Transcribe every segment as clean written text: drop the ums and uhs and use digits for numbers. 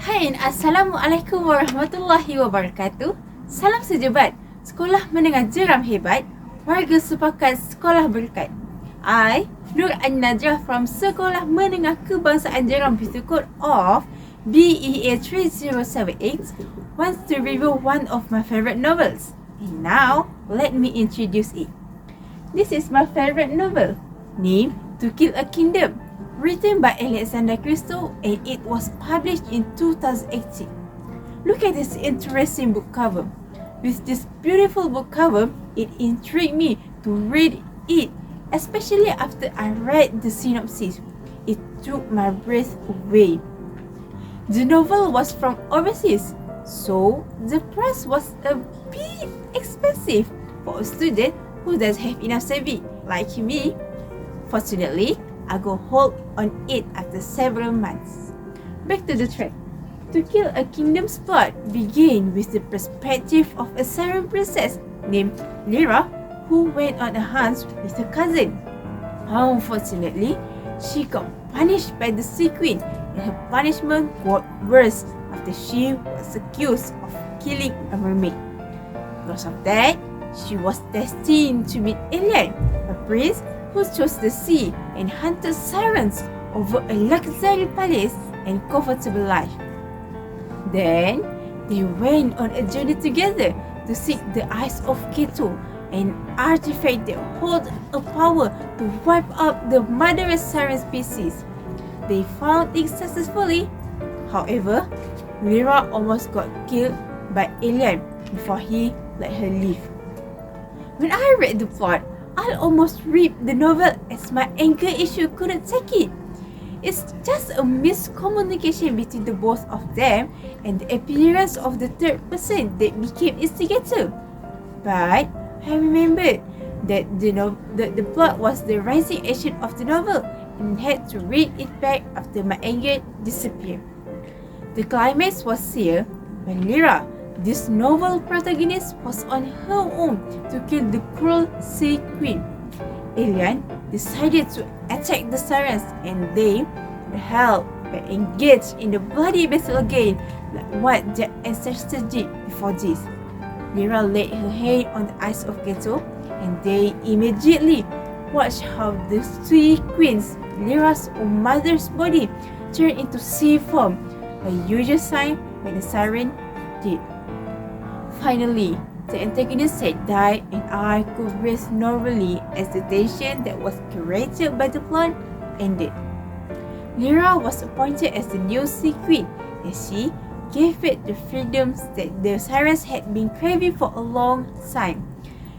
Hai dan Assalamualaikum warahmatullahi wabarakatuh. Salam sejabat, sekolah menengah jeram hebat, warga sepakat sekolah berkat. I, Nur An-Najrah from Sekolah Menengah Kebangsaan Jeram with the code of BEA 3078 wants to review one of my favorite novels. And now, let me introduce it. This is my favorite novel, named To Kill a Kingdom, written by Alexander Christo, and it was published in 2018. Look at this interesting book cover. With this beautiful book cover, it intrigued me to read it, especially after I read the synopsis. It took my breath away. The novel was from overseas, so the price was a bit expensive for a student who doesn't have enough savings like me. Fortunately, I got hold on it after several months. Back to the track. To Kill a Kingdom's plot began with the perspective of a Syrian princess named Lyra who went on a hunt with her cousin. Unfortunately, she got punished by the Sea Queen, and her punishment got worse after she was accused of killing a mermaid. Because of that, she was destined to meet Elian, a prince who chose the sea and hunted sirens over a luxury palace and comfortable life. Then, they went on a journey together to seek the Eyes of Keto, an artifact that holds a power to wipe out the murderous siren species. They found it successfully. However, Lyra almost got killed by Elian before he let her leave. When I read the plot, I almost ripped the novel as my anger issue couldn't take it. It's just a miscommunication between the both of them and the appearance of the third person that became instigator. But I remembered that the plot was the rising action of the novel and had to read it back after my anger disappeared. The climax was here when Lyra, this novel protagonist, was on her own to kill the cruel Sea Queen. Elian decided to attack the sirens, and they were helped by engaged in the bloody battle again, like what their ancestors did before this. Lyra laid her hand on the eyes of Keto, and they immediately watched how the Sea Queen's, Lyra's own mother's body turned into sea foam, a usual sign when a siren did. Finally, the antagonist had died, and I could breathe normally as the tension that was created by the plot ended. Lyra was appointed as the new Sea Queen, and she gave it the freedoms that the sirens had been craving for a long time.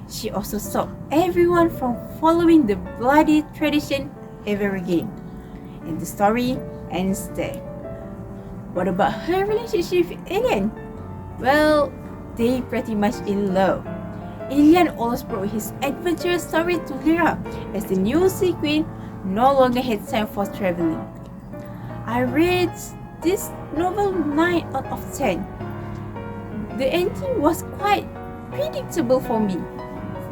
She also stopped everyone from following the bloody tradition ever again. And the story ends there. What about her relationship with Elian? Well, they pretty much in love. Elian always brought his adventurous story to Lyra, as the new Sea Queen no longer had time for traveling. I read this novel 9 out of 10. The ending was quite predictable for me.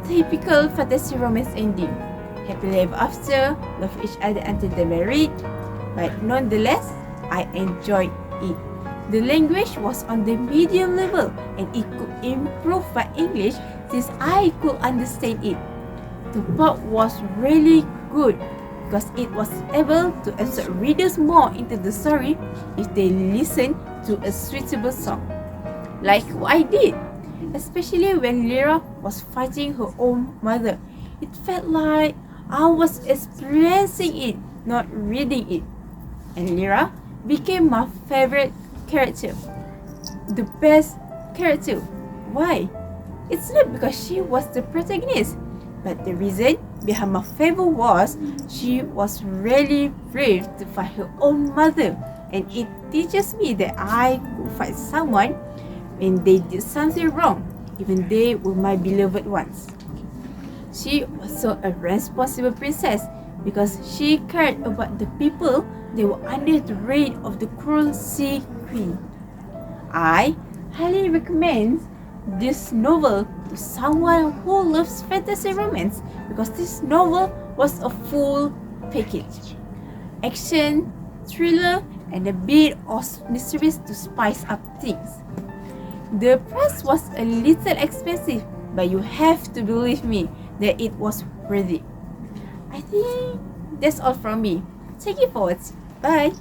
Typical fantasy romance ending. Happily ever after, love each other until they married. But nonetheless, I enjoyed it. The language was on the medium level, and it could improve my English since I could understand it. The plot was really good because it was able to absorb readers more into the story if they listen to a suitable song, like what I did. Especially when Lyra was fighting her own mother, it felt like I was experiencing it, not reading it. And Lyra became my favorite character. The best character. Why? It's not because she was the protagonist, but the reason behind my favor was she was really brave to fight her own mother, and it teaches me that I could fight someone when they did something wrong, even they were my beloved ones. She was also a responsible princess because she cared about the people that were under the reign of the cruel Sea Queen. I highly recommend this novel to someone who loves fantasy romance because this novel was a full package. Action, thriller, and a bit of mysteries to spice up things. The price was a little expensive, but you have to believe me that it was worth it. I think that's all from me. Thank you for watching. Bye.